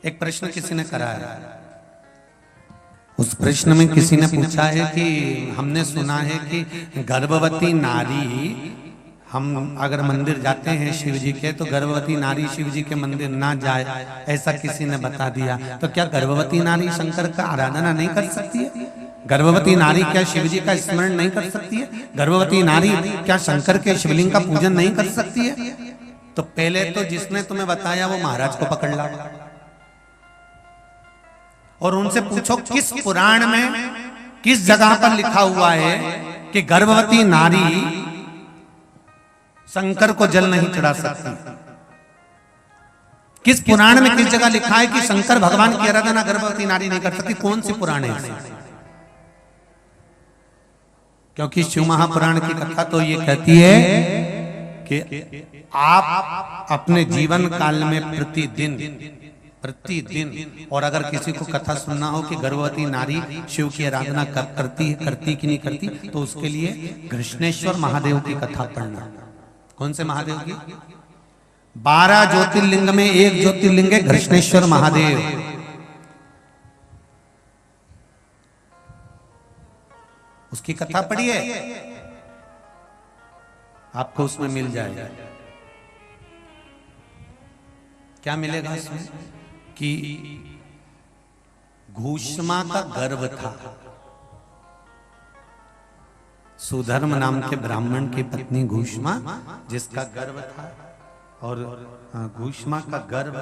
एक प्रश्न किसी ने करा है। उस प्रश्न में किसी ने पूछा है कि हमने सुना है कि गर्भवती नारी, हम अगर मंदिर जाते हैं शिव जी के तो गर्भवती नारी शिव जी के मंदिर ना जाए, ऐसा किसी ने बता दिया। तो क्या गर्भवती नारी शंकर का आराधना नहीं कर सकती है? गर्भवती नारी क्या शिव जी का स्मरण नहीं कर सकती है? गर्भवती नारी क्या शंकर के शिवलिंग का पूजन नहीं कर सकती है? तो पहले तो जिसने तुम्हें बताया वो महाराज को पकड़ ला और उनसे पूछो किस पुराण में किस जगह पर लिखा हुआ है कि गर्भवती नारी शंकर को जल नहीं चढ़ा सकती। किस पुराण में किस जगह लिखा है कि शंकर भगवान की आराधना गर्भवती नारी नहीं कर सकती? कौन सी पुराण है? क्योंकि शिव महापुराण की कथा तो ये कहती है कि आप अपने जीवन काल में प्रतिदिन और अगर किसी को कथा सुनना हो कि गर्भवती नारी शिव की आराधना करती कि नहीं करती, तो उसके लिए घृष्णेश्वर महादेव की कथा पढ़ना। कौन से महादेव की? 12 ज्योतिर्लिंग में एक ज्योतिर्लिंग है घृष्णेश्वर महादेव। उसकी कथा पढ़िए, आपको उसमें मिल जाएगा। क्या मिलेगा उसमें? कि घूष्मा का गर्भ था। सुधर्म नाम के ब्राह्मण की पत्नी घूष्मा, जिसका गर्भ था, और घूष्मा का गर्भ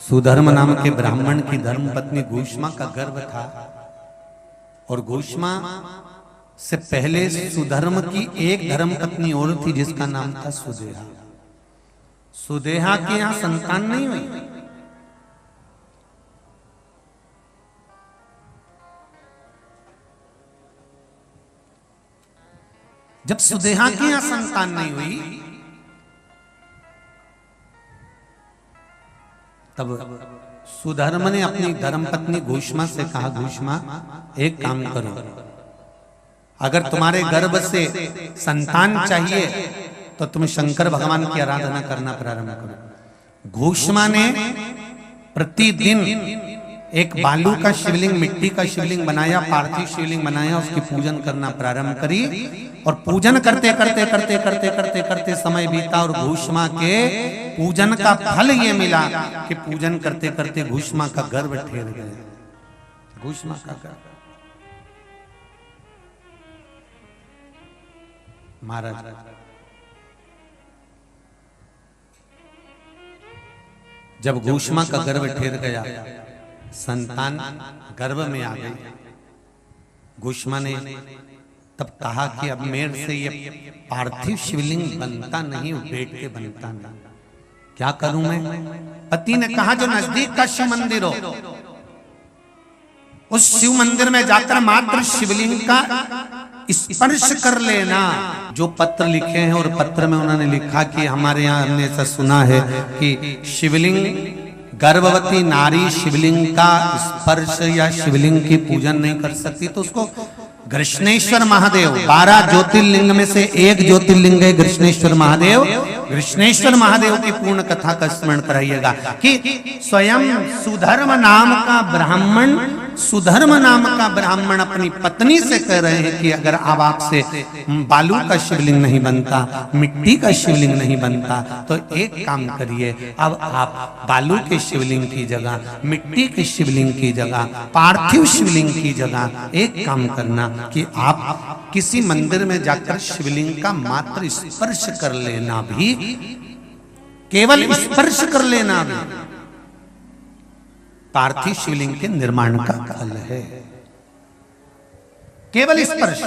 सुधर्म नाम के ब्राह्मण की धर्म पत्नी घूष्मा का गर्भ था। और घूष्मा से पहले सुधर्म की एक धर्म पत्नी और थी जिसका नाम था सुदेहा। सुदेहा के यहां संतान नहीं हुई। जब सुदेहा के यहां संतान नहीं हुई तब सुधर्म ने अपनी धर्मपत्नी घूष्मा से कहा, घूष्मा एक काम करो, अगर तुम्हारे गर्भ से संतान चाहिए तो तुम शंकर भगवान की आराधना करना प्रारंभ करो। घूष्मा ने प्रतिदिन एक बालू का शिवलिंग, मिट्टी का शिवलिंग बनाया, पार्थिव शिवलिंग बनाया, उसकी पूजन करना प्रारंभ करी। और पूजन करते करते करते करते करते करते समय बीता और घूष्मा के पूजन का फल ये मिला कि पूजन करते करते घूष्मा का गर्भ ठहर गया। घूष्मा का गर्भ। महाराज जब घूष्मा का गर्भ ठहर गया, संतान गर्भ में आ गई, घूष्मा ने तब कहा कि अब मेरे से ये पार्थिव शिवलिंग बनता नहीं, बैठ के बनता नहीं, क्या करूं मैं? पति ने कहा जो नजदीक का शिव मंदिर हो, उस शिव मंदिर में जाकर मात्र शिवलिंग का स्पर्श कर लेना। जो पत्र लिखे हैं और पत्र में उन्होंने लिखा कि हमारे यहाँ हमने ऐसा सुना है कि शिवलिंग, गर्भवती नारी शिवलिंग का स्पर्श या शिवलिंग की पूजन नहीं कर सकती, तो उसको घृष्णेश्वर महादेव, 12 ज्योतिर्लिंग में से एक ज्योतिर्लिंग है घृष्णेश्वर महादेव। घृष्णेश्वर महादेव की पूर्ण कथा का स्मरण कराइएगा कि स्वयं सुधर्म नाम का ब्राह्मण, सुधर्म नाम का ब्राह्मण अपनी पत्नी से कह रहे हैं कि अगर अब आपसे बालू का शिवलिंग नहीं बनता, मिट्टी का शिवलिंग नहीं बनता, तो एक काम करिए, अब आप बालू के शिवलिंग की जगह, मिट्टी के शिवलिंग की जगह, पार्थिव शिवलिंग की जगह एक काम करना कि आप किसी मंदिर में जाकर शिवलिंग का मात्र स्पर्श कर लेना भी, केवल स्पर्श कर लेना भी पार्थिव शिवलिंग के निर्माण का फल है। केवल स्पर्श।